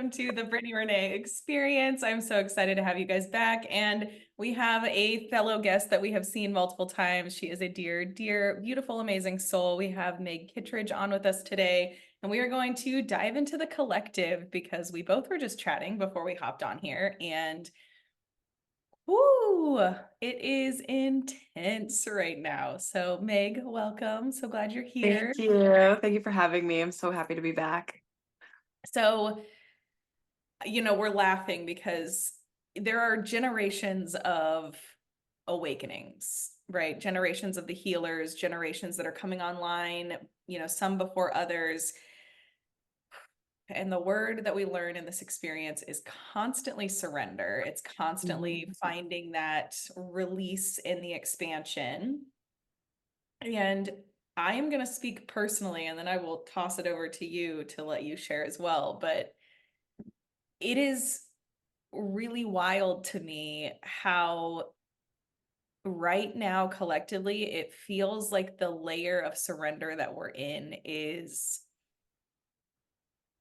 welcome to the Brittany Renee experience. I'm so excited to have you guys back. And we have a fellow guest that we have seen multiple times. She is a dear, dear, beautiful, amazing soul. We have Meg Kittredge on with us today, and we are going to dive into the collective because we both were just chatting before we hopped on here. And ooh, it is intense right now. So, Meg, welcome. So glad you're here. Thank you. Thank you for having me. I'm so happy to be back. So, we're laughing because there are generations of awakenings, right? Generations of the healers, generations that are coming online, some before others. And the word that we learn in this experience is constantly surrender. It's constantly Mhm. finding that release in the expansion. And I am going to speak personally, and then I will toss it over to you to let you share as well. But it is really wild to me how right now collectively it feels like the layer of surrender that we're in is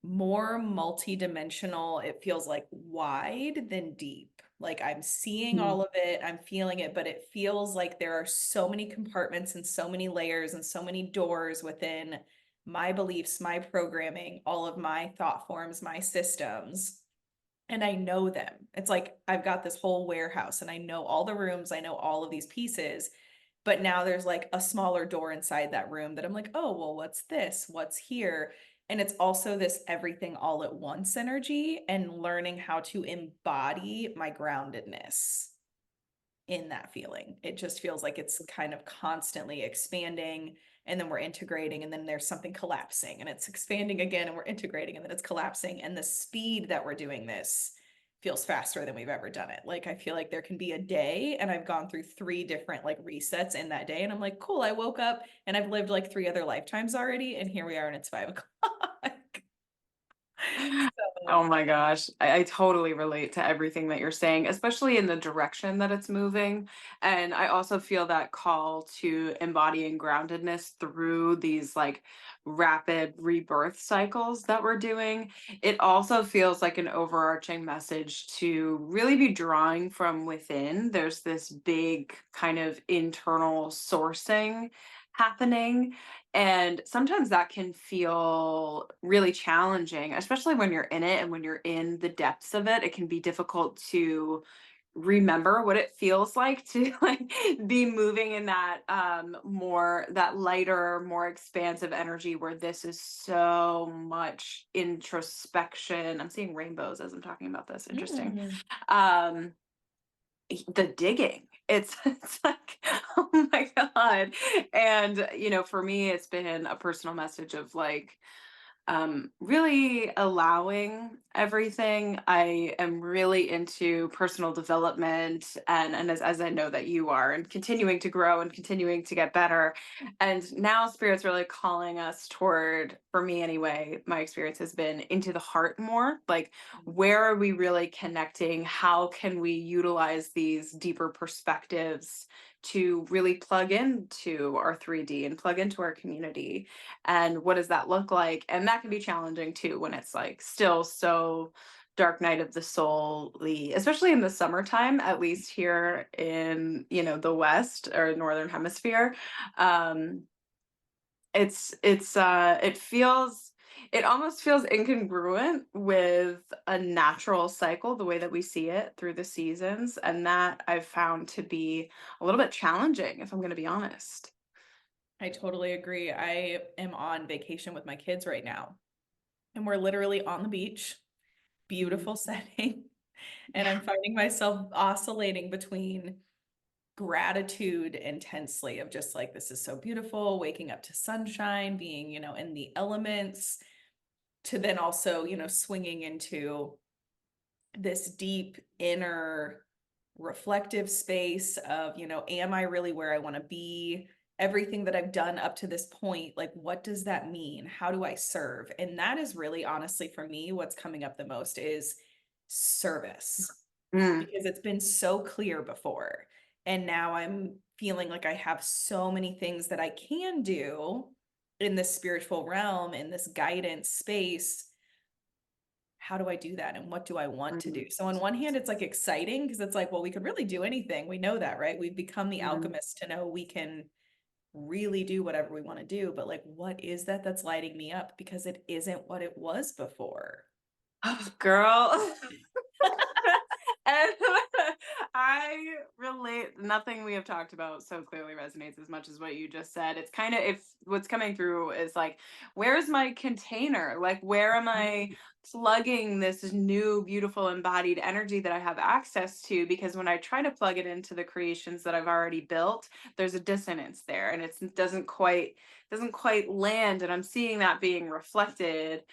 more multidimensional. It feels like wide than deep. Like I'm seeing all of it, I'm feeling it, but it feels like there are so many compartments and so many layers and so many doors within my beliefs, my programming, all of my thought forms, my systems, and I know them. It's like I've got this whole warehouse and I know all the rooms, I know all of these pieces, but now there's like a smaller door inside that room that I'm like, oh, well, what's this? What's here? And it's also this everything all at once energy and learning how to embody my groundedness in that feeling. It just feels like it's kind of constantly expanding and then we're integrating and then there's something collapsing and it's expanding again and we're integrating and then it's collapsing. And the speed that we're doing this feels faster than we've ever done it. Like I feel like there can be a day and I've gone through 3 different like resets in that day and I'm like, cool, I woke up and I've lived like 3 other lifetimes already and here we are and it's 5 o'clock. Oh So my gosh. I totally relate to everything that you're saying, especially in the direction that it's moving. And I also feel that call to embodying groundedness through these like rapid rebirth cycles that we're doing. It also feels like an overarching message to really be drawing from within. There's this big kind of internal sourcing happening. And sometimes that can feel really challenging, especially when you're in it and when you're in the depths of it. It can be difficult to remember what it feels like to like be moving in that more that lighter, more expansive energy where this is so much introspection. I'm seeing rainbows as I'm talking about this. Interesting. mm, Um the digging. It's like, oh my God. And for me, it's been a personal message of like really allowing everything. I am really into personal development and as I know that you are, and continuing to grow and continuing to get better. And now spirit's really calling us toward, for me anyway, my experience has been into the heart more. Like, where are we really connecting? How can we utilize these deeper perspectives to really plug into our 3D and plug into our community? And what does that look like? And that can be challenging too when it's like still so dark night of the soul, especially in the summertime, at least here in the West or Northern Hemisphere. um it almost feels incongruent with a natural cycle, the way that we see it through the seasons, and that I've found to be a little bit challenging, if I'm going to be honest. I totally agree. I am on vacation with my kids right now, and we're literally on the beach, Mhm. beautiful setting. And Yeah. I'm finding myself oscillating between gratitude intensely of just like, this is so beautiful, waking up to sunshine, being, in the elements, to then also, swinging into this deep inner reflective space of, am I really where I want to be? Everything that I've done up to this point, like, what does that mean? How do I serve? And that is really honestly for me, what's coming up the most is service, Mm. because it's been so clear before. And now I'm feeling like I have so many things that I can do in this spiritual realm, in this guidance space. how do I do that? And what do I want to do? Mhm. So on one hand, it's like exciting because it's like, well, we could really do anything. We know that, right? We've become the Mhm. alchemists to know we can really do whatever we want to do. But like, what is that that's lighting me up? Because it isn't what it was before. Oh, girl. And I relate, nothing we have talked about so clearly resonates as much as what you just said. It's kind of, if what's coming through is like, where's my container? Like, where am I plugging this new, beautiful, embodied energy that I have access to? Because when I try to plug it into the creations that I've already built, there's a dissonance there, and it doesn't quite land. And I'm seeing that being reflected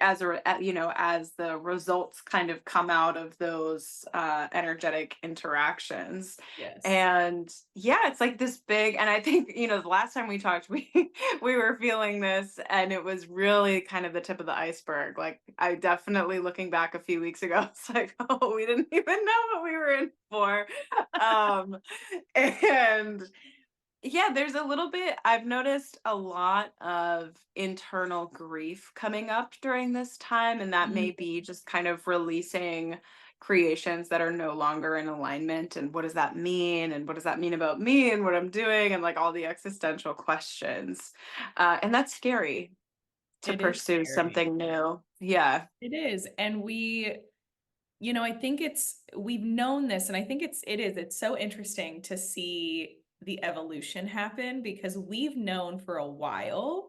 as you know, as the results kind of come out of those energetic interactions. Yes. And yeah, it's like this big, and I think, you know, the last time we talked, we we were feeling this, and it was really kind of the tip of the iceberg. Like, I definitely, looking back a few weeks ago, it's like, oh, we didn't even know what we were in for. um and yeah, there's a little bit, I've noticed a lot of internal grief coming up during this time, and that may Mm, be just kind of releasing creations that are no longer in alignment. And what does that mean? And what does that mean about me and what I'm doing? And like all the existential questions. And that's scary to it is pursue scary. something new. Yeah. It is. And I think we've known this, and I think it's so interesting to see the evolution happen because we've known for a while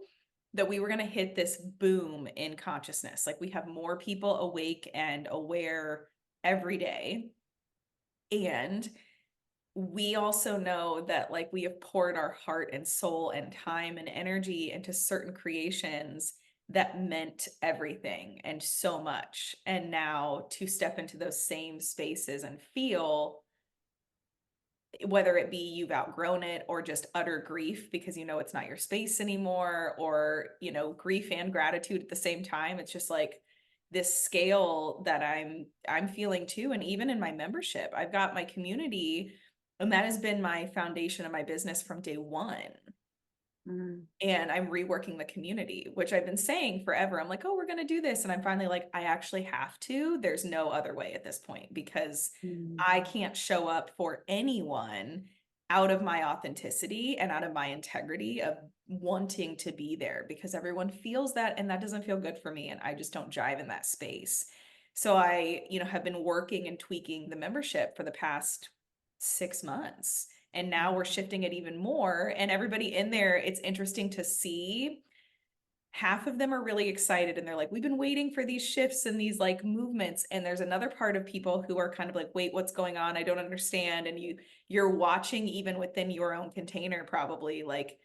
that we were going to hit this boom in consciousness. Like we have more people awake and aware every day. And we also know that like we have poured our heart and soul and time and energy into certain creations that meant everything and so much. And now to step into those same spaces and feel whether it be you've outgrown it or just utter grief because it's not your space anymore, or grief and gratitude at the same time. It's just like this scale that I'm feeling too. And even in my membership, I've got my community, and that has been my foundation of my business from day one. Mm, And I'm reworking the community, which I've been saying forever. I'm like, oh, we're going to do this. And I'm finally like, I actually have to. There's no other way at this point because mm, I can't show up for anyone out of my authenticity and out of my integrity of wanting to be there because everyone feels that, and that doesn't feel good for me. And I just don't jive in that space. So have been working and tweaking the membership for the past 6 months, and now we're shifting it even more. And everybody in there, it's interesting to see. Half of them are really excited and they're like, we've been waiting for these shifts and these like movements. And there's another part of people who are kind of like, wait, what's going on? I don't understand. And you're watching even within your own container, probably like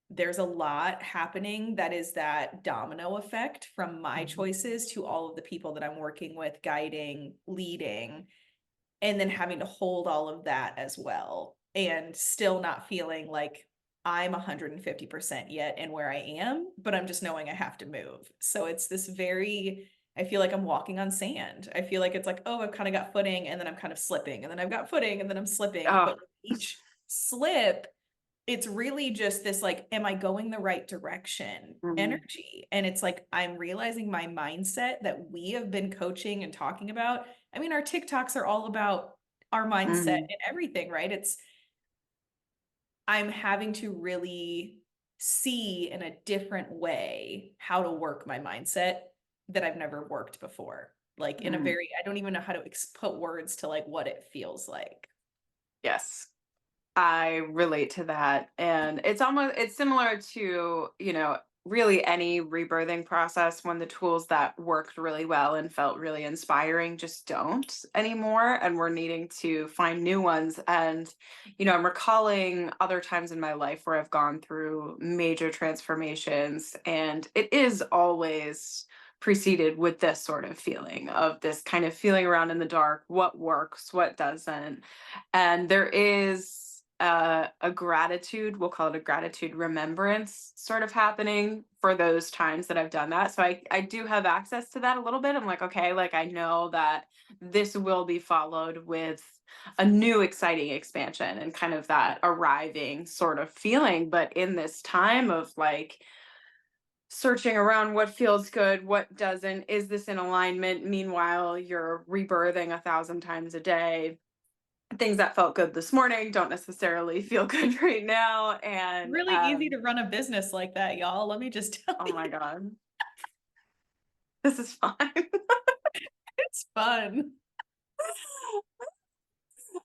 there's a lot happening that is that domino effect from my mm, choices to all of the people that I'm working with, guiding, leading, and then having to hold all of that as well and still not feeling like I'm 150% yet in where I am, but I'm just knowing I have to move. So it's this very, I feel like I'm walking on sand. I feel like it's like, oh, I've kind of got footing and then I'm kind of slipping and then I've got footing and then I'm slipping. oh, But each slip, it's really just this like, am I going the right direction mm, energy? And it's like, I'm realizing my mindset that we have been coaching and talking about. I mean, our TikToks are all about our mindset mm. and everything, right? I'm having to really see in a different way how to work my mindset that I've never worked before. Like in a Mm. very, I don't even know how to put words to like what it feels like. Yes. I relate to that. And it's similar to, you know, really any rebirthing process when the tools that worked really well and felt really inspiring just don't anymore. And we're needing to find new ones. And, you know, I'm recalling other times in my life where I've gone through major transformations, and it is always preceded with this sort of feeling of this kind of feeling around in the dark, what works, what doesn't. And there is a gratitude, we'll call it a gratitude remembrance sort of happening for those times that I've done that. So I do have access to that a little bit. I'm like, okay, like I know that this will be followed with a new exciting expansion and kind of that arriving sort of feeling. But in this time of like searching around what feels good, what doesn't, is this in alignment? Meanwhile, you're rebirthing 1,000 times a day. Things that felt good this morning don't necessarily feel good right now. And Really easy to run a business like that, y'all. Let me just tell oh you, my God, this is fine. it's fun.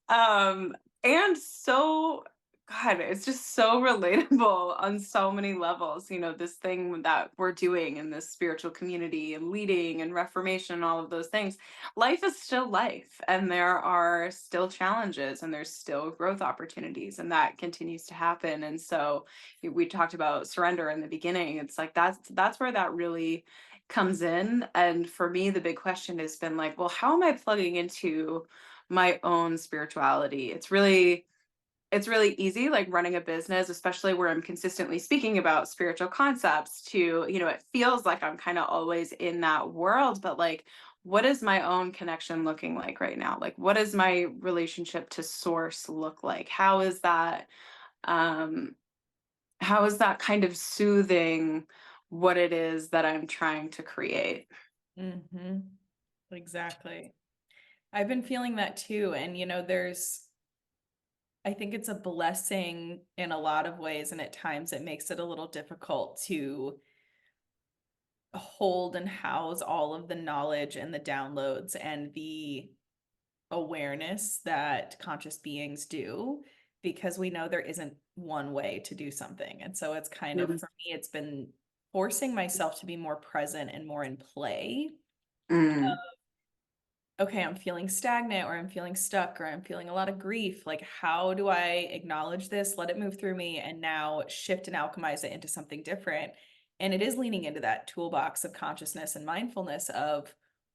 um and so, God, it's just so relatable on so many levels, this thing that we're doing in this spiritual community and leading and reformation and all of those things. Life is still life, and there are still challenges, and there's still growth opportunities, and that continues to happen. And so we talked about surrender in the beginning. It's like that's where that really comes in. And for me, the big question has been like, well, how am I plugging into my own spirituality? It's really easy, like running a business, especially where I'm consistently speaking about spiritual concepts, to, it feels like I'm kind of always in that world. But like, what is my own connection looking like right now? Like, what does my relationship to source look like? Um, how is that kind of soothing what it is that I'm trying to create? Hmm. Exactly. I've been feeling that too. And, I think it's a blessing in a lot of ways. And at times it makes it a little difficult to hold and house all of the knowledge and the downloads and the awareness that conscious beings do, because we know there isn't one way to do something. And so it's kind of, Mhm. for me, it's been forcing myself to be more present and more in play. Mm, Okay, I'm feeling stagnant, or I'm feeling stuck, or I'm feeling a lot of grief. Like, how do I acknowledge this, let it move through me, and now shift and alchemize it into something different? And it is leaning into that toolbox of consciousness and mindfulness of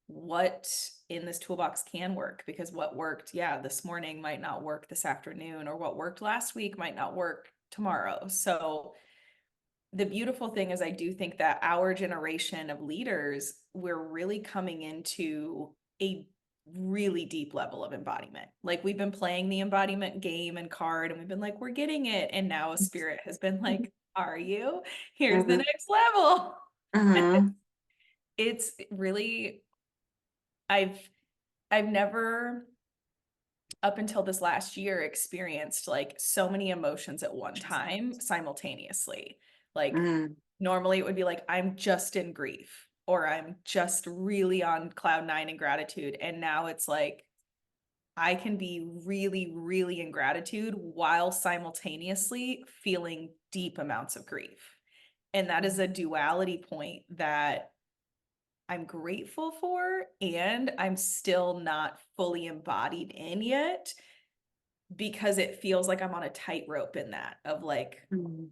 what in this toolbox can work, because what worked, yeah, this morning might not work this afternoon, or what worked last week might not work tomorrow. So the beautiful thing is, I do think that our generation of leaders, we're really coming into a really deep level of embodiment. Like, we've been playing the embodiment game and card, and we've been like, we're getting it. And now a spirit has been like, are you? Here's the mhm, next level. mhm, It's really, I've I've never, up until this last year, experienced like so many emotions at one time simultaneously. Like, mm, normally it would be like, I'm just in grief, or I'm just really on cloud nine in gratitude. And now it's like, I can be really, really in gratitude while simultaneously feeling deep amounts of grief. And that is a duality point that I'm grateful for, and I'm still not fully embodied in yet, because it feels like I'm on a tightrope in that of like, mm.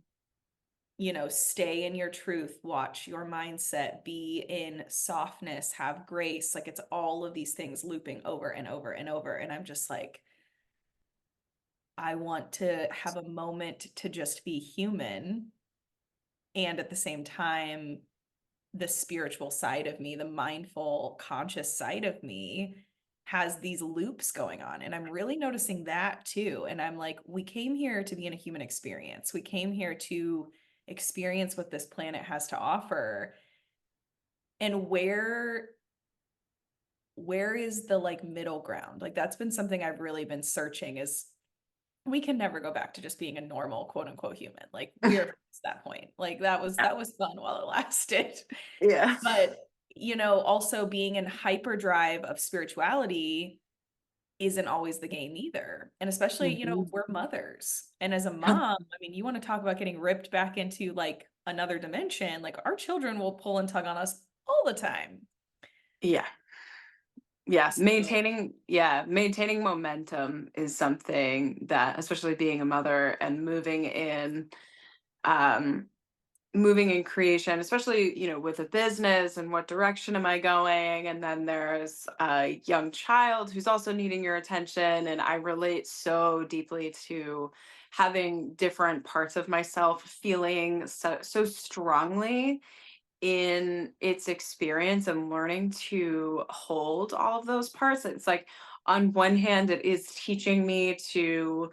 stay in your truth, watch your mindset, be in softness, have grace. Like, it's all of these things looping over and over and over. And I'm just like, I want to have a moment to just be human. And at the same time, the spiritual side of me, the mindful, conscious side of me, has these loops going on. And I'm really noticing that too. And I'm like, we came here to be in a human experience. We came here to experience what this planet has to offer. And where is the like middle ground? Like, that's been something I've really been searching, is we can never go back to just being a normal quote unquote human. Like, we are past that point. Like, that was fun while it lasted. Yeah. But, also being in hyperdrive of spirituality isn't always the game either. And especially, Mhm. we're mothers. And as a mom, I mean, you want to talk about getting ripped back into like another dimension, like our children will pull and tug on us all the time. Yeah. Yeah. So, Maintaining momentum is something that, especially being a mother and um, moving in creation, especially, with a business, and what direction am I going? And then there's a young child who's also needing your attention. And I relate so deeply to having different parts of myself feeling so strongly in its experience, and learning to hold all of those parts. It's like, on one hand, it is teaching me to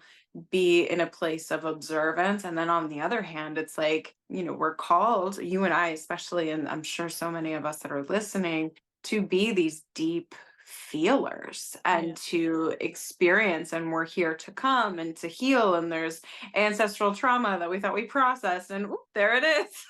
be in a place of observance. And then on the other hand, it's like, we're called, you and I especially, and I'm sure so many of us that are listening, to be these deep feelers Yeah. and to experience. And we're here to come and to heal. And there's ancestral trauma that we thought we processed, and oop, there it is.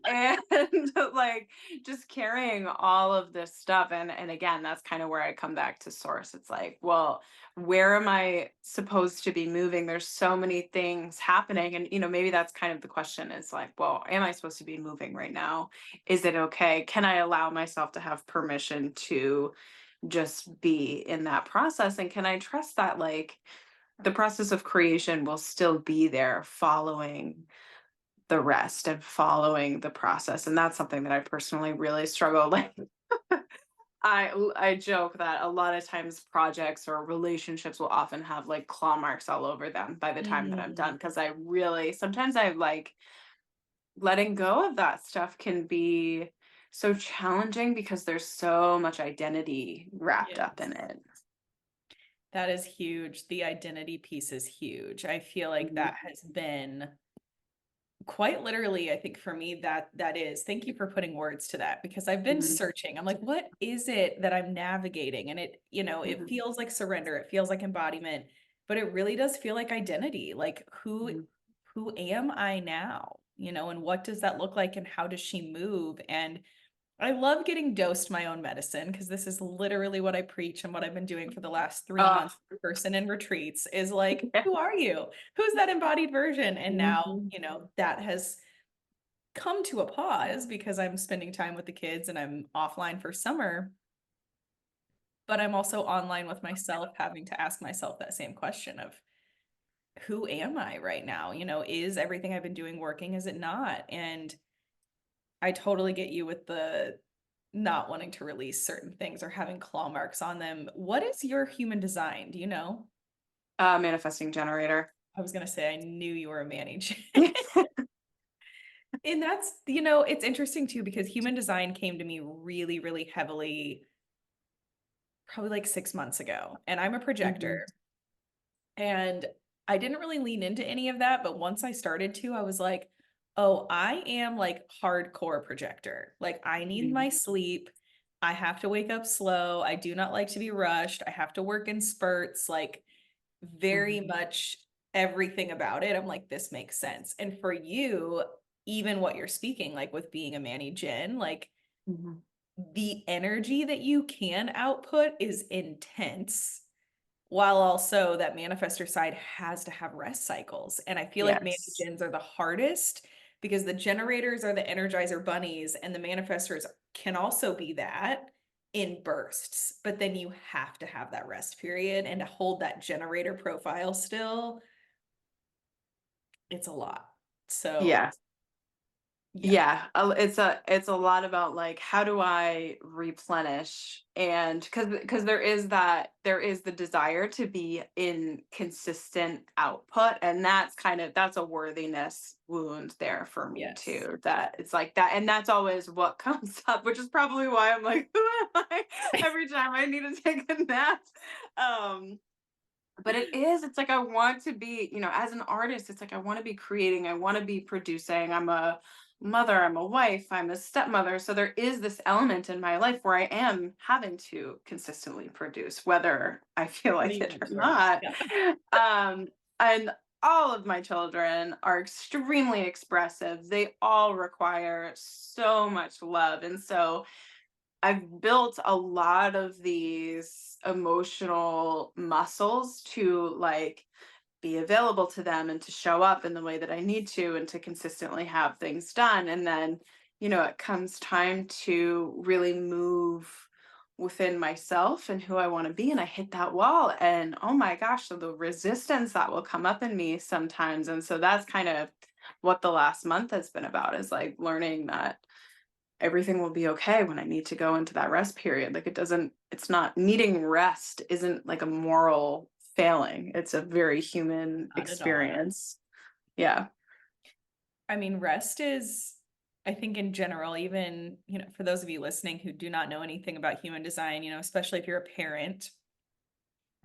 And like just carrying all of this stuff. And again, that's kind of where I come back to source. It's like, well, where am I supposed to be moving? There's so many things happening. And, maybe that's kind of the question, is like, well, am I supposed to be moving right now? Is it okay? Can I allow myself to have permission to just be in that process? And can I trust that, like, the process of creation will still be there following the rest and following the process? And that's something that I personally really struggle. Like, I joke that a lot of times projects or relationships will often have like claw marks all over them by the time that I'm Mm, done, because I really sometimes I like letting go of that stuff can be so challenging because there's so much identity wrapped up yes. in it. That is huge. The identity piece is huge. I feel like Mhm, that has been quite literally, I think for me, that is, thank you for putting words to that, because I've been mhm, searching. I'm like, what is it that I'm navigating? And it mhm, feels like surrender, it feels like embodiment, but it really does feel like identity. Like mhm. who am I now? And what does that look like, and how does she move? And I love getting dosed my own medicine, because this is literally what I preach and what I've been doing for the last 3 months Oh, in person in retreats is like, yeah. who are you? Who's that embodied version? And now, Mhm. that has come to a pause because I'm spending time with the kids and I'm offline for summer, but I'm also online with myself, having to ask myself that same question of who am I right now? Is everything I've been doing working? Is it not? And I totally get you with the not wanting to release certain things or having claw marks on them. What is your human design? Do you know? Manifesting generator. I was gonna say I knew you were a manager. And that's, it's interesting too, because human design came to me really, really heavily probably like 6 months ago. And I'm a Mhm, projector. And I didn't really lean into any of that. But once I started to, I was like, oh, I am like hardcore projector. Like, I need mhm, my sleep. I have to wake up slow. I do not like to be rushed. I have to work in spurts. Like, very mhm, much everything about it. I'm like, this makes sense. And for you, even what you're speaking, like with being a Manny Jin, like mhm. the energy that you can output is intense, while also that manifester side has to have rest cycles. And I feel like Yes. Manny are the hardest, because the generators are the energizer bunnies and the manifestors can also be that in bursts. But then you have to have that rest period, and to hold that generator profile still, it's a lot. So, Yeah. yeah, Yeah, it's a lot about like, how do I replenish? And because there is the desire to be in consistent output, and that's a worthiness wound there for me yes. too, that it's like that. And that's always what comes up, which is probably why I'm like, who am I, every time I need to take a nap. um but it's like, I want to be, as an artist, it's like I want to be creating, I want to be producing. I'm a mother, I'm a wife, I'm a stepmother. So there is this element in my life where I am having to consistently produce, whether I feel like Pretty it or much right. not. Yeah. Um, and all of my children are extremely expressive. They all require so much love. And so I've built a lot of these emotional muscles to like be available to them and to show up in the way that I need to, and to consistently have things done. And then, it comes time to really move within myself and who I want to be. And I hit that wall, and oh my gosh, so the resistance that will come up in me sometimes. And so that's kind of what the last month has been about, is like learning that everything will be okay when I need to go into that rest period. Like, it's not, needing rest isn't like a moral failing. It's a very human Not at all. experience. Yeah. I mean, rest is, I think in general, even, for those of you listening who do not know anything about human design, especially if you're a parent,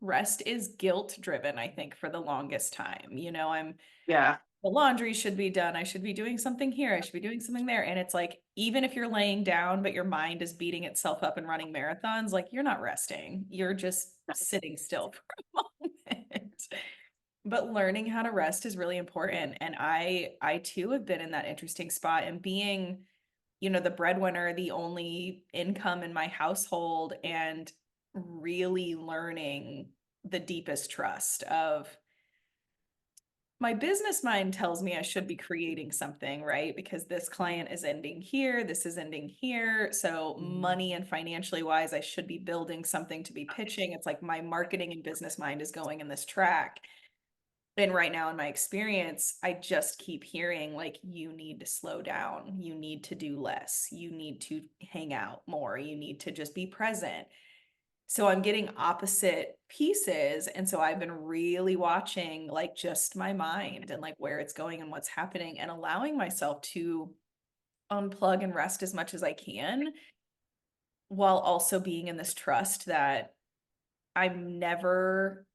rest is guilt driven, I think, for the longest time. You know, Yeah. the laundry should be done. I should be doing something here. I should be doing something there. And it's like, even if you're laying down, but your mind is beating itself up and running marathons, like you're not resting. You're just sitting still for a moment. But learning how to rest is really important. And I too have been in that interesting spot, and being, you know, the breadwinner, the only income in my household, and really learning the deepest trust of my business mind tells me I should be creating something, right? Because this client is ending here, this is ending here. So, money and financially wise, I should be building something to be pitching. It's like my marketing and business mind is going in this track. And right now, in my experience, I just keep hearing, like, you need to slow down, you need to do less, you need to hang out more, you need to just be present. So I'm getting opposite pieces. And so I've been really watching, like, just my mind and like where it's going and what's happening, and allowing myself to unplug and rest as much as I can, while also being in this trust that I'm never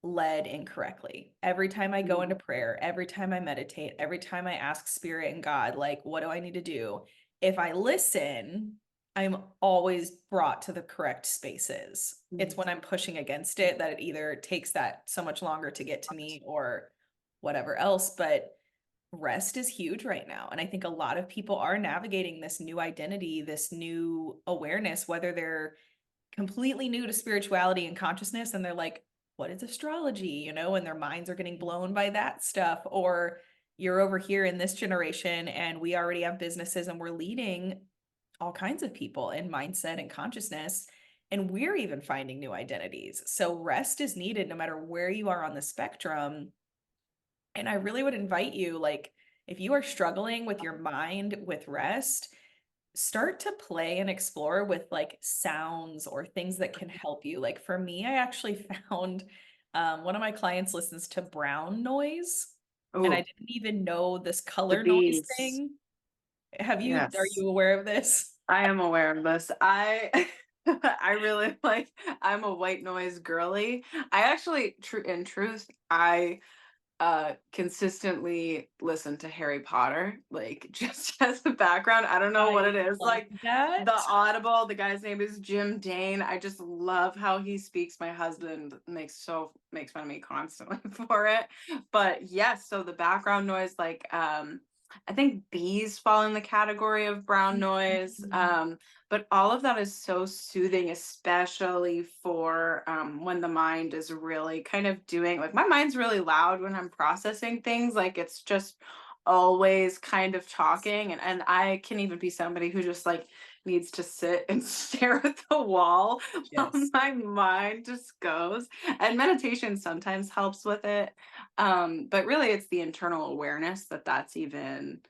led incorrectly. Every time I go into prayer, every time I meditate, every time I ask spirit and God, like, what do I need to do? If I listen, I'm always brought to the correct spaces. It's when I'm pushing against it that it either takes that so much longer to get to me or whatever else. But rest is huge right now. And I think a lot of people are navigating this new identity, this new awareness, whether they're completely new to spirituality and consciousness and they're like, what is astrology, you know, and their minds are getting blown by that stuff, or you're over here in this generation and we already have businesses and we're leading all kinds of people in mindset and consciousness, and we're even finding new identities. So rest is needed no matter where you are on the spectrum. And I really would invite you, like, if you are struggling with your mind with rest, start to play and explore with like sounds or things that can help you. Like for me, I actually found one of my clients listens to brown noise, and I Oh, didn't even know this the color noise bees. thing. Are Yes. you aware of this? I am aware of this. I I really like I'm a white noise girly. I actually in truth, I consistently listen to Harry Potter, like just as the background. I don't know what I it is. love Like the that. Audible, the guy's name is Jim Dane. I just love how he speaks. My husband makes fun of me constantly for it. But yes, so the background noise, like I think bees fall in the category of brown noise. Mhm. But all of that is so soothing, especially for when the mind is really kind of doing, like, my mind's really loud when I'm processing things. Like, it's just always kind of talking. And I can even be somebody who just like needs to sit and stare at the wall while Yes. my mind just goes. And meditation sometimes helps with it. But really, it's the internal awareness that that's even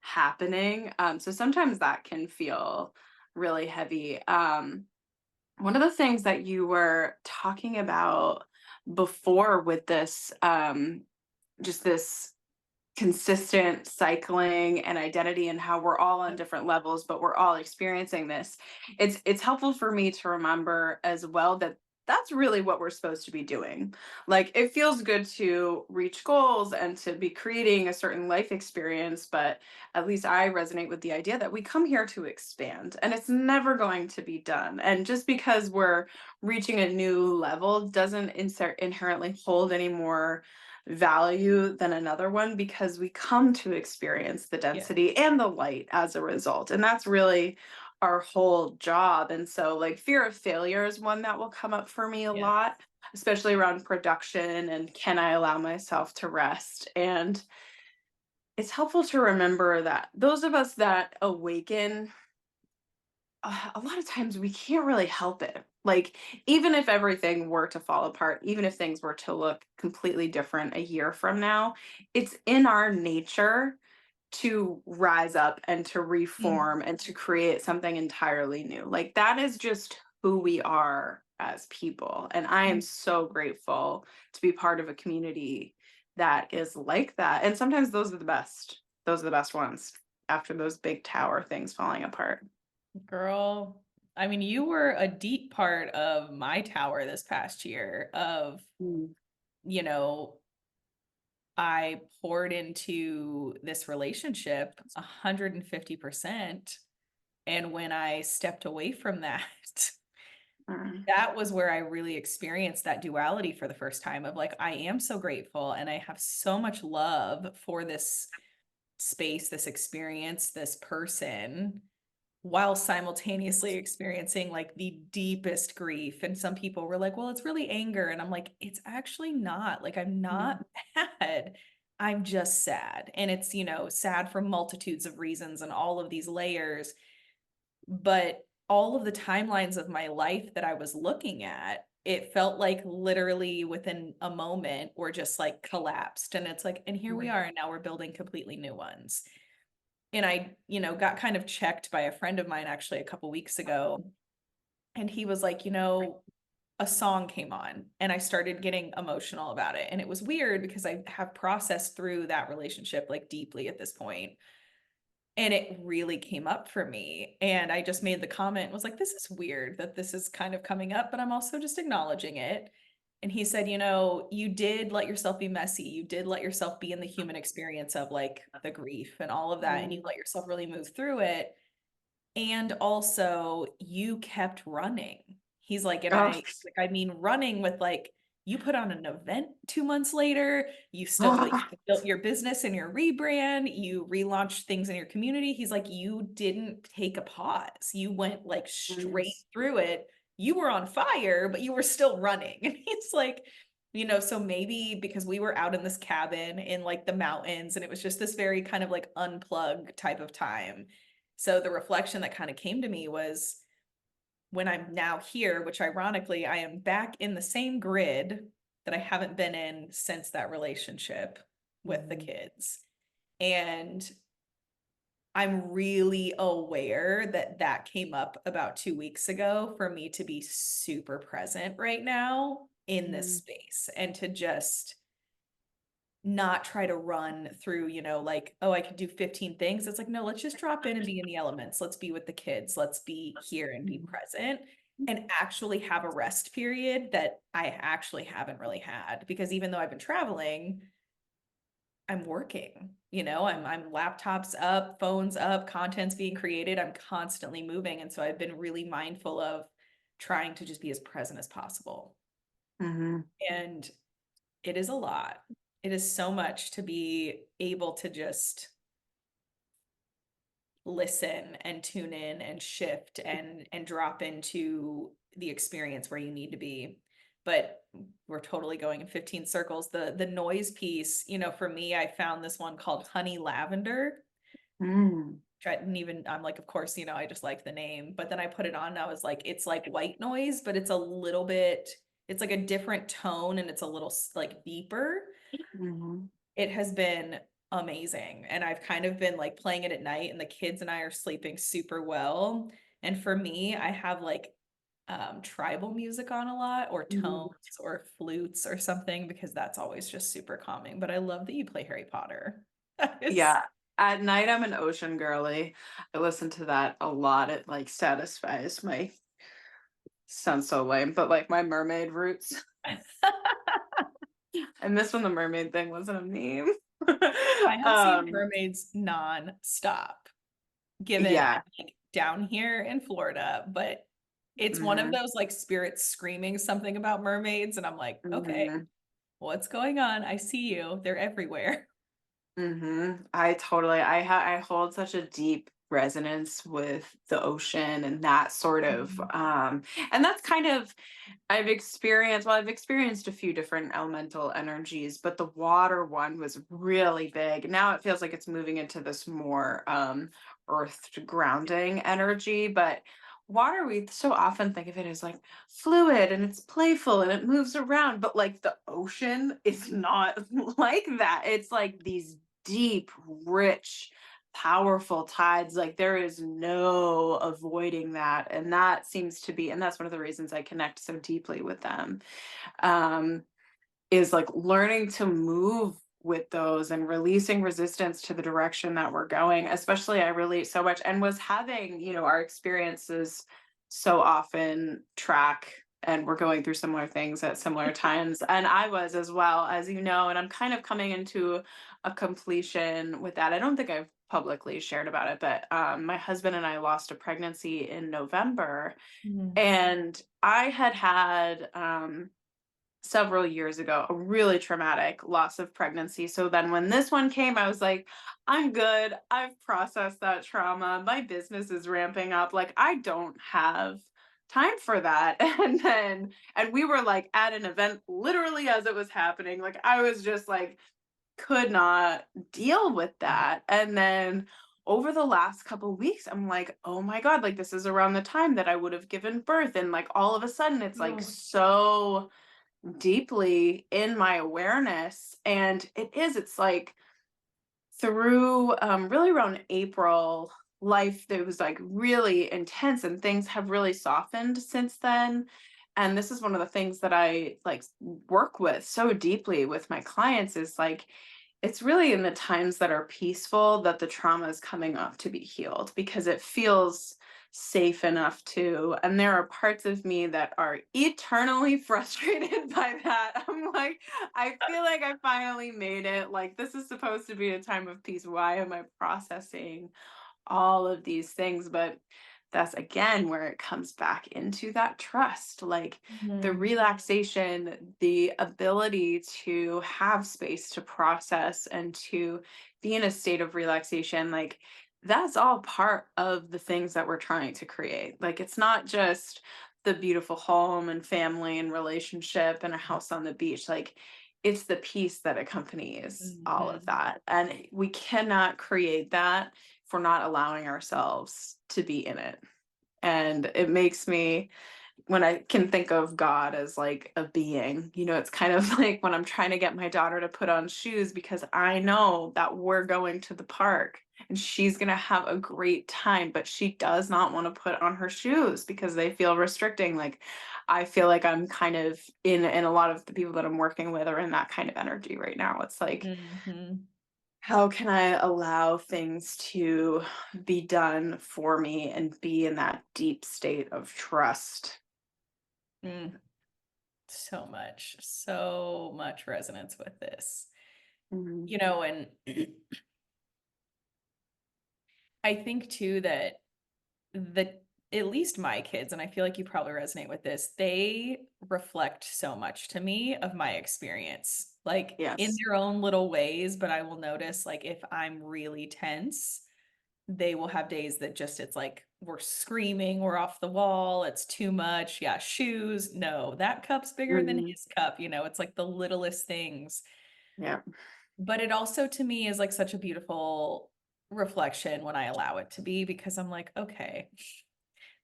happening. So sometimes that can feel really heavy. One of the things that you were talking about before with this, just this consistent cycling and identity and how we're all on Yep. different levels, but we're all experiencing this. It's helpful for me to remember as well that that's really what we're supposed to be doing. Like, it feels good to reach goals and to be creating a certain life experience, but at least I resonate with the idea that we come here to expand and it's never going to be done. And just because we're reaching a new level doesn't inherently hold any more value than another one, because we come to experience the Yeah. density and the light as a result. And that's really our whole job. And so, like, fear of failure is one that will come up for me a Yeah. lot, especially around production and can I allow myself to rest? And it's helpful to remember that those of us that awaken, a lot of times we can't really help it. Like, even if everything were to fall apart, even if things were to look completely different a year from now, it's in our nature to rise up and to Mm. reform and to create something entirely new. Like, that is just who we are as people. And I am so grateful to be part of a community that is like that. And sometimes those are the best. Those are the best ones after those big tower things falling apart. Girl, I mean, you were a deep part of my tower this past year of, Mm, you know, I poured into this relationship 150%. And when I stepped away from that, mm, that was where I really experienced that duality for the first time of like, I am so grateful and I have so much love for this space, this experience, this person, while simultaneously experiencing like the deepest grief. And some people were like, well, it's really anger. And I'm like, it's actually not. Like, I'm mm, not mad. I'm just sad. And it's, sad for multitudes of reasons and all of these layers. But all of the timelines of my life that I was looking at, it felt like literally within a moment were just like collapsed. And it's like, and here we mm. are. And now we're building completely new ones. And I, got kind of checked by a friend of mine actually a couple weeks ago. And he was like, a song came on and I started getting emotional about it. And it was weird because I have processed through that relationship like deeply at this point. And it really came up for me. And I just made the comment, was like, this is weird that this is kind of coming up, but I'm also just acknowledging it. And he said, you did let yourself be messy. You did let yourself be in the human experience of like the grief and all of that. And you Mm. let yourself really move through it. And also you kept running. He's like, and Oh, I mean, running with like, you put on an event 2 months later, you still like oh, built your business and your rebrand, you relaunched things in your community. He's like, you didn't take a pause. You went like straight yes. through it. You were on fire, but you were still running. And he's like, so maybe because we were out in this cabin in like the mountains and it was just this very kind of like unplug type of time. So the reflection that kind of came to me was when I'm now here, which ironically, I am back in the same grid that I haven't been in since that relationship with the Mhm, kids. And I'm really aware that that came up about 2 weeks ago for me to be super present right now in this mhm, space and to just not try to run through, like, oh, I could do 15 things. It's like, no, let's just drop in and be in the elements. Let's be with the kids. Let's be here and be mhm, present and actually have a rest period that I actually haven't really had because even though I've been traveling, I'm working, I'm laptops up, phones up, content's being created. I'm constantly moving. And so I've been really mindful of trying to just be as present as possible. mhm, And it is a lot. It is so much to be able to just listen and tune in and shift and drop into the experience where you need to be. But we're totally going in 15 circles. The noise piece, for me, I found this one called Honey Lavender. mm, Which I didn't even, I'm like, of course, I just like the name. But then I put it on and I was like, it's like white noise, but it's a little bit, it's like a different tone and it's a little like deeper. mhm, It has been amazing. And I've kind of been like playing it at night, and the kids and I are sleeping super well. And for me, I have like tribal music on a lot, or tones mhm. or flutes or something, because that's always just super calming. But I love that you play Harry Potter. It's Yeah. At night, I'm an ocean girly. I listen to that a lot. It like satisfies my sounds so lame, but like my mermaid roots. I miss when the mermaid thing wasn't a meme. I have seen um, mermaids non-stop, given yeah. I'm like down here in Florida, but it's one of Mhm, those like spirits screaming something about mermaids, and I'm like, okay, mhm. what's going on? I see you. They're everywhere. I totally I hold such a deep resonance with the ocean and that sort of Mhm. and that's kind of I've experienced a few different elemental energies, but the water one was really big. Now it feels like it's moving into this more earth grounding energy, but water we so often think of it as like fluid and it's playful and it moves around, but like the ocean is not like that. It's like these deep, rich, powerful tides. Like there is no avoiding that. And that seems to be, and that's one of the reasons I connect so deeply with them. Um, is like learning to move with those and releasing resistance to the direction that we're going. Especially I relate so much and was having, our experiences so often track and we're going through similar things at similar times. And I was as well, as you know, and I'm kind of coming into a completion with that. I don't think I've publicly shared about it, but my husband and I lost a pregnancy in November. Mm. And I had had several years ago a really traumatic loss of pregnancy. So then when this one came, I was like, I'm good. I've processed that trauma. My business is ramping up. Like, I don't have time for that. And we were like at an event literally as it was happening. Like, I was just like, could not deal with that. And then over the last couple weeks, I'm like, oh my God, like this is around the time that I would have given birth. And like all of a sudden, it's like Oh. so deeply in my awareness. And it's like through really around April, life that was like really intense and things have really softened since then. And this is one of the things that I like work with so deeply with my clients is like it's really in the times that are peaceful that the trauma is coming up to be healed because it feels safe enough to. And there are parts of me that are eternally frustrated by that. I'm like, I feel like I finally made it. Like, this is supposed to be a time of peace. Why am I processing all of these things? But that's again where it comes back into that trust, like the Mhm. relaxation, the ability to have space to process and to be in a state of relaxation. Like that's all part of the things that we're trying to create. Like it's not just the beautiful home and family and relationship and a house on the beach. Like it's the peace that accompanies all of Mhm. that. And we cannot create that if we're not allowing ourselves to be in it. And it makes me, when I can think of God as like a being, it's kind of like when I'm trying to get my daughter to put on shoes because I know that we're going to the park and she's going to have a great time, but she does not want to put on her shoes because they feel restricting. Like I feel like I'm kind of in a lot of the people that I'm working with are in that kind of energy right now. It's like, Mhm. how can I allow things to be done for me and be in that deep state of trust? Mm. So much resonance with this. Mhm. And I think too that the at least my kids, and I feel like you probably resonate with this, they reflect so much to me of my experience, like in Yes. their own little ways. But I will notice, like, if I'm really tense, they will have days that just it's like we're screaming, we're off the wall, it's too much. Yeah, shoes. No, that cup's bigger than Mhm. his cup. It's like the littlest things. Yeah. But it also to me is like such a beautiful reflection when I allow it to be because I'm like, okay,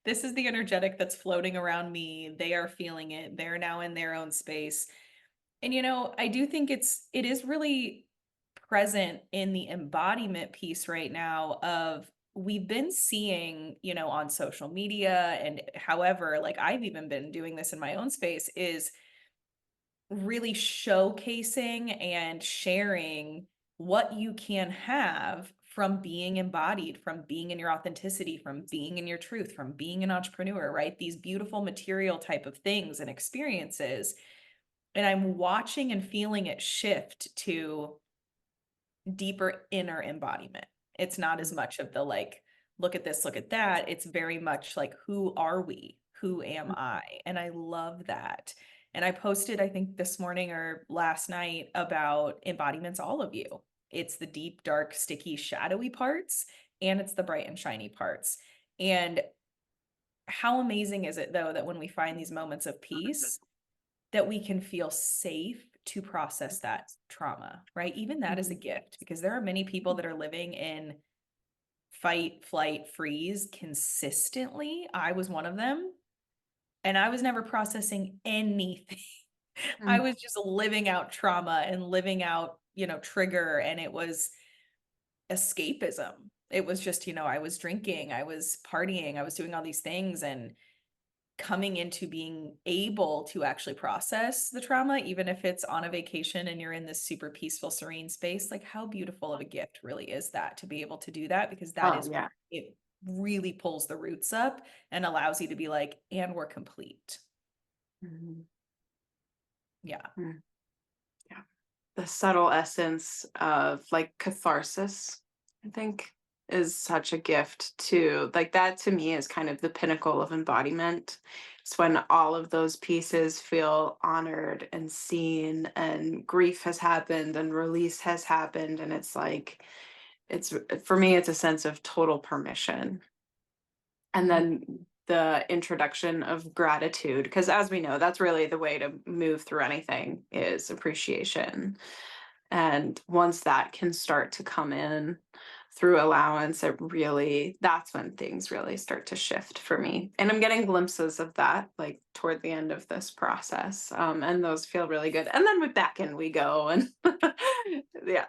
this is the energetic that's floating around me. They are feeling it. They're now in their own space. And I do think it is really present in the embodiment piece right now of we've been seeing, on social media and however, like I've even been doing this in my own space is really showcasing and sharing what you can have from being embodied, from being in your authenticity, from being in your truth, from being an entrepreneur, right? These beautiful material type of things and experiences. And I'm watching and feeling it shift to deeper inner embodiment. It's not as much of the like, look at this, look at that. It's very much like, who are we? Who am I? And I love that. And I posted, I think this morning or last night about embodiments, all of you. It's the deep, dark, sticky, shadowy parts, and it's the bright and shiny parts. And how amazing is it, though, that when we find these moments of peace, that we can feel safe to process that trauma, right? Even that is a Mhm. gift because there are many people that are living in fight, flight, freeze consistently. I was one of them, and I was never processing anything. I Mhm. was just living out trauma and living out, trigger, and it was escapism. It was just, I was drinking, I was partying, I was doing all these things and coming into being able to actually process the trauma, even if it's on a vacation and you're in this super peaceful, serene space, like how beautiful of a gift really is that to be able to do that because that Oh, is yeah. it. really pulls the roots up and allows you to be like, and we're complete. Mhm. Yeah. Mm. Yeah. The subtle essence of like catharsis, I think, is such a gift too. Like that to me is kind of the pinnacle of embodiment. It's when all of those pieces feel honored and seen, and grief has happened and release has happened. And it's like, it's for me, it's a sense of total permission. And Mhm. then the introduction of gratitude, because as we know, that's really the way to move through anything is appreciation. And once that can start to come in through allowance, it really, that's when things really start to shift for me. And I'm getting glimpses of that like toward the end of this process. And those feel really good. And then back in we go. And yeah.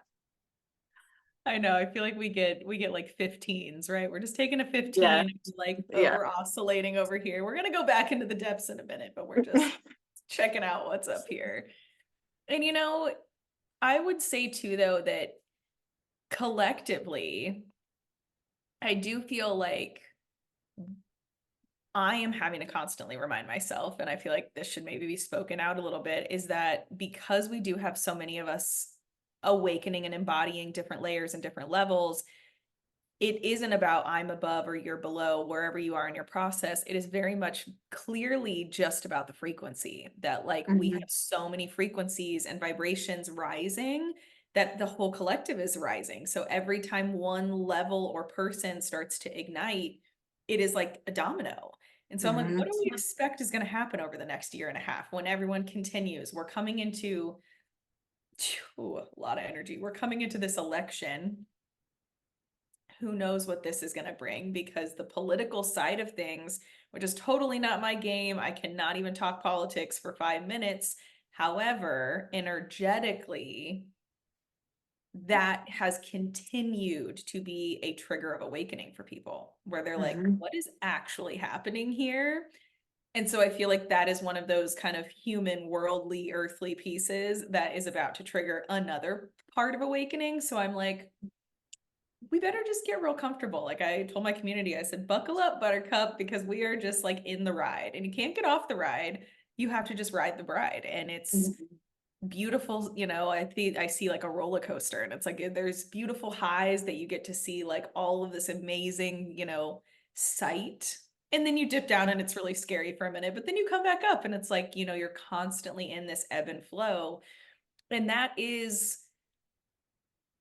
I know. I feel like we get like 15s, right? We're just taking a Yeah. 15, like, oh, Yeah. we're oscillating over here. We're gonna go back into the depths in a minute, but we're just checking out what's up here. And I would say too, though, that collectively, I do feel like I am having to constantly remind myself, and I feel like this should maybe be spoken out a little bit, is that because we do have so many of us awakening and embodying different layers and different levels, it isn't about I'm above or you're below wherever you are in your process. It is very much clearly just about the frequency that, like, we have Mhm. so many frequencies and vibrations rising that the whole collective is rising. So every time one level or person starts to ignite, it is like a domino. And so I'm like, what Mhm. do we expect is going to happen over the next year and a half when everyone continues? We're coming into a lot of energy. We're coming into this election. Who knows what this is going to bring, because the political side of things, which is totally not my game, I cannot even talk politics for 5 minutes. However, energetically, that has continued to be a trigger of awakening for people where they're like, Mhm. what is actually happening here? And so I feel like that is one of those kind of human, worldly, earthly pieces that is about to trigger another part of awakening. So I'm like, we better just get real comfortable. Like I told my community, I said, buckle up, buttercup, because we are just like in the ride and you can't get off the ride. You have to just ride the bride. And it's Mhm. beautiful. I see like a roller coaster, and it's like there's beautiful highs that you get to see, like all of this amazing, sight. And then you dip down and it's really scary for a minute, but then you come back up and it's like, you're constantly in this ebb and flow. And that is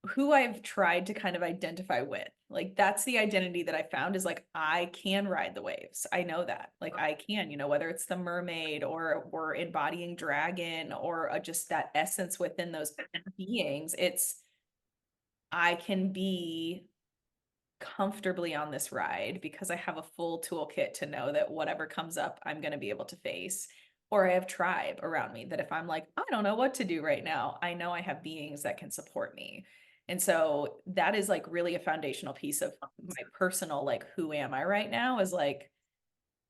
who I've tried to kind of identify with. Like that's the identity that I found, is like I can ride the waves. I know that. Like I can, whether it's the mermaid or we're embodying dragon or just that essence within those beings, it's I can be comfortably on this ride because I have a full toolkit to know that whatever comes up, I'm going to be able to face. Or I have tribe around me that if I'm like, I don't know what to do right now, I know I have beings that can support me. And so that is like really a foundational piece of my personal, like, who am I right now, is like,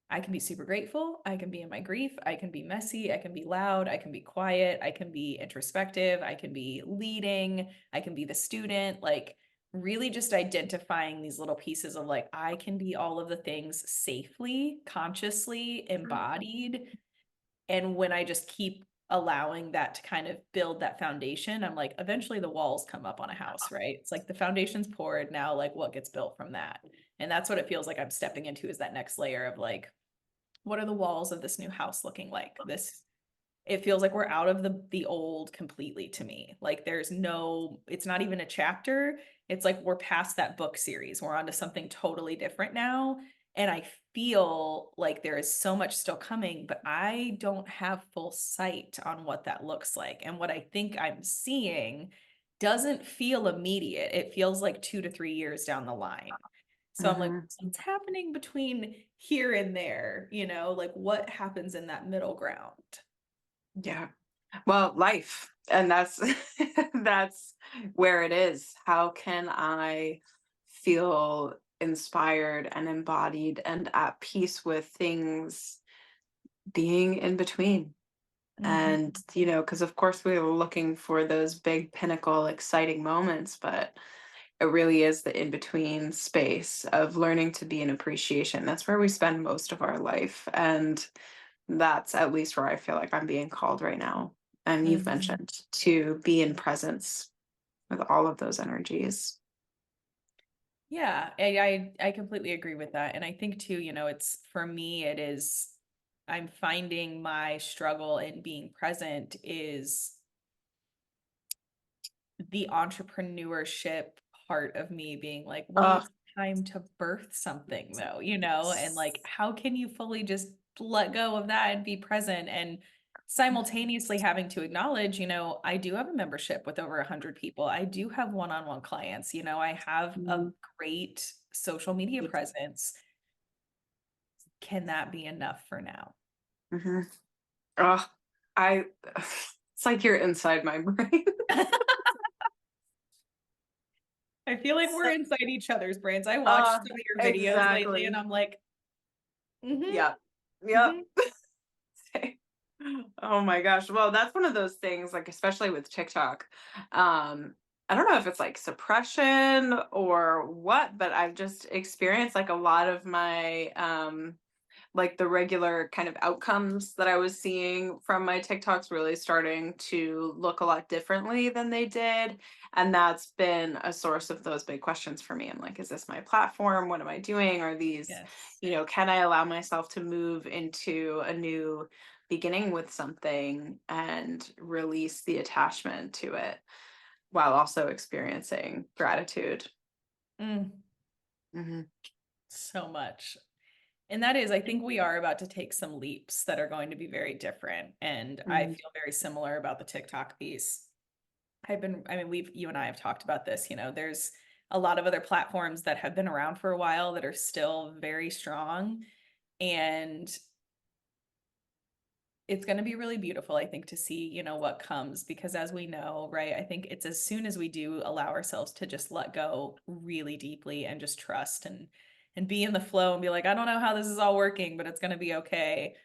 I can be super grateful. I can be in my grief. I can be messy. I can be loud. I can be quiet. I can be introspective. I can be leading. I can be the student. Like, really just identifying these little pieces of like, I can be all of the things safely, consciously, embodied. And when I just keep allowing that to kind of build that foundation, I'm like, eventually the walls come up on a house, right? It's like the foundation's poured. Now, like, what gets built from that? And that's what it feels like I'm stepping into, is that next layer of like, what are the walls of this new house looking like? It feels like we're out of the old completely to me. Like there's no, it's not even a chapter. It's like we're past that book series. We're onto something totally different now. And I feel like there is so much still coming, but I don't have full sight on what that looks like. And what I think I'm seeing doesn't feel immediate. It feels like 2 to 3 years down the line. So I'm like, Mhm. what's happening between here and there? Like what happens in that middle ground? Yeah. Well, life. And that's that's where it is. How can I feel inspired and embodied and at peace with things being in between? Mhm. And, because of course we were looking for those big pinnacle exciting moments, but it really is the in-between space of learning to be in appreciation. That's where we spend most of our life. And that's at least where I feel like I'm being called right now. And you've Mhm. mentioned to be in presence with all of those energies. Yeah, I completely agree with that. And I think too, it's for me, it is, I'm finding my struggle in being present is the entrepreneurship part of me being like, when Oh, it's time to birth something though, and like, how can you fully just let go of that and be present and simultaneously having to acknowledge, I do have a membership with over 100 people. I do have one-on-one clients, I have a mhm, great social media presence. Can that be enough for now? mhm. Oh, I, it's like you're inside my brain. I feel like we're So, inside each other's brains. I watched uh, some of your videos lately and exactly. I'm like, mm-hmm, Yeah. Yep. mm-hmm. Oh my gosh. Well, that's one of those things, like especially with TikTok. I don't know if it's like suppression or what, but I've just experienced like a lot of my like the regular kind of outcomes that I was seeing from my TikToks really starting to look a lot differently than they did. And that's been a source of those big questions for me. I'm like, is this my platform? What am I doing? Are these, Yes. can I allow myself to move into a new beginning with something and release the attachment to it while also experiencing gratitude? Mm, Hmm. so much. And that is, I think we are about to take some leaps that are going to be very different. And I Hmm. feel very similar about the TikTok piece. I mean, you and I have talked about this, there's a lot of other platforms that have been around for a while that are still very strong. And it's going to be really beautiful, I think, to see, what comes because as we know, right, I think it's as soon as we do allow ourselves to just let go really deeply and just trust and be in the flow and be like, I don't know how this is all working, but it's going to be okay.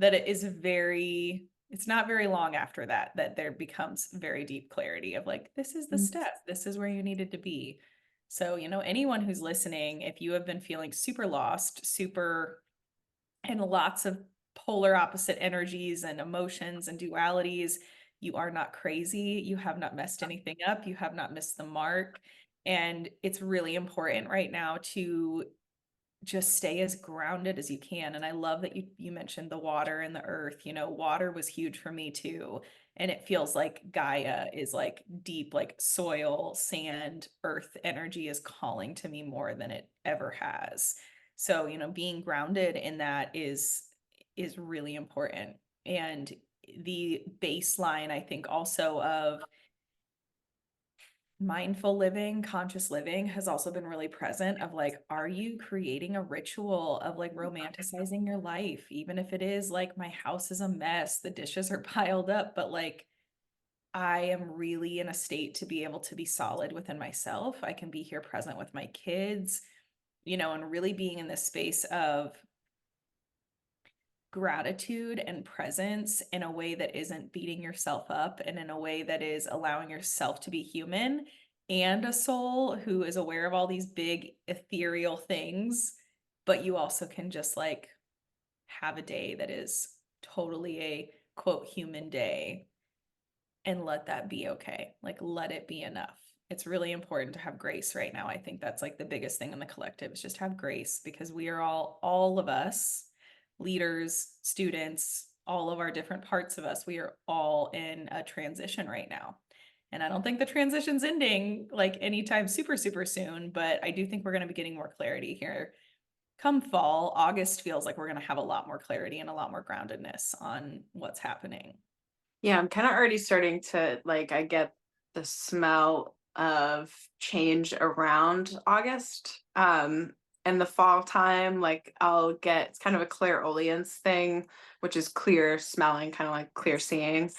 That it's not very long after that there becomes very deep clarity of like, this is the step, this is where you needed to be. So, anyone who's listening, if you have been feeling super lost, super and lots of polar opposite energies and emotions and dualities. You are not crazy. You have not messed anything up. You have not missed the mark. And it's really important right now to just stay as grounded as you can. And I love that you mentioned the water and the earth. Water was huge for me too. And it feels like Gaia is like deep, like soil, sand, earth energy is calling to me more than it ever has. So, being grounded in that is really important. And the baseline, I think, also of mindful living, conscious living has also been really present of like, are you creating a ritual of like romanticizing your life? Even if it is like, my house is a mess, the dishes are piled up, but like, I am really in a state to be able to be solid within myself. I can be here present with my kids, and really being in this space of gratitude and presence in a way that isn't beating yourself up and in a way that is allowing yourself to be human and a soul who is aware of all these big ethereal things, but you also can just like have a day that is totally a quote human day and let that be okay. Like, let it be enough. It's really important to have grace right now. I think that's like the biggest thing in the collective is just have grace because we are all of us, leaders, students, all of our different parts of us, we are all in a transition right now. And I don't think the transition's ending like anytime super, super soon, but I do think we're going to be getting more clarity here. Come fall, August feels like we're going to have a lot more clarity and a lot more groundedness on what's happening. Yeah, I'm kind of already starting to like, I get the smell of change around August. And the fall time, like I'll get it's kind of a clairaudience thing, which is clear smelling, kind of like clear seeing.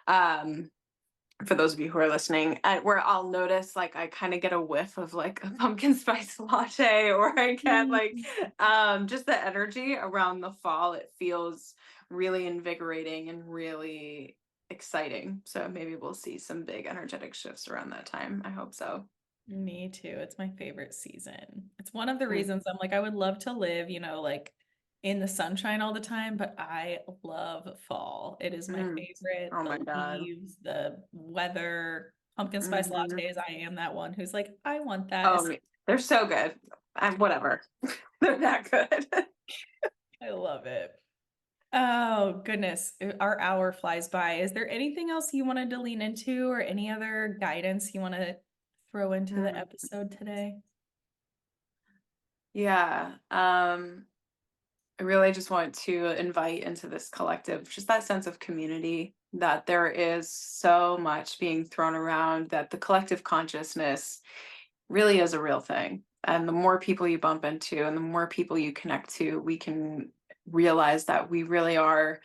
Um, for those of you who are listening, where I'll notice like I kind of get a whiff of like a pumpkin spice latte, or I get like Mm. just the energy around the fall. It feels really invigorating and really exciting. So maybe we'll see some big energetic shifts around that time. I hope so. Me too. It's my favorite season. It's one of the Mm, reasons I'm like, I would love to live, like in the sunshine all the time, but I love fall. It is my mm. favorite. Oh The my God. leaves, the weather, pumpkin spice Mhm. lattes. I am that one who's like, I want that. Oh, they're so good. Whatever. They're that good. I love it. Oh, goodness. Our hour flies by. Is there anything else you wanted to lean into or any other guidance you want to throw into the Mm, episode today? yeah. I really just want to invite into this collective just that sense of community, that there is so much being thrown around, that the collective consciousness really is a real thing. And the more people you bump into and the more people you connect to, we can realize that we really are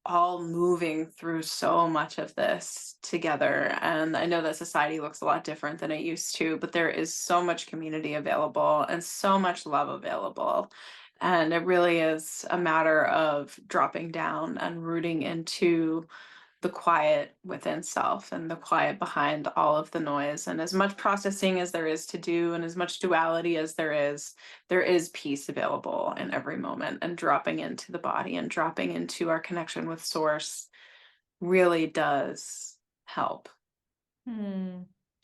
all moving through so much of this together. And I know that society looks a lot different than it used to, but there is so much community available and so much love available. And it really is a matter of dropping down and rooting into the quiet within self and the quiet behind all of the noise. And as much processing as there is to do, and as much duality as there is peace available in every moment. And dropping into the body and dropping into our connection with source really does help. Hmm.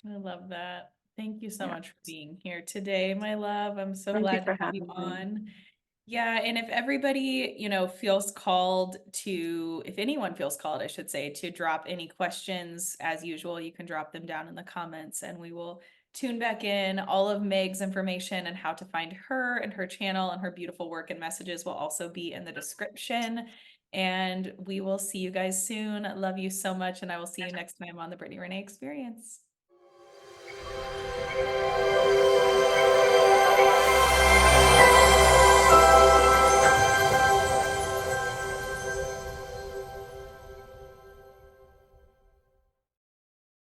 I love that. Thank you so Yeah. much for being here today, my love. I'm so Thank you glad to for have you having me. on. Yeah, and if everybody, feels called to, if anyone feels called, I should say, to drop any questions, as usual, you can drop them down in the comments and we will tune back in. All of Meg's information and how to find her and her channel and her beautiful work and messages will also be in the description. And we will see you guys soon. Love you so much, and I will see you next time on the Brittany Renee Experience.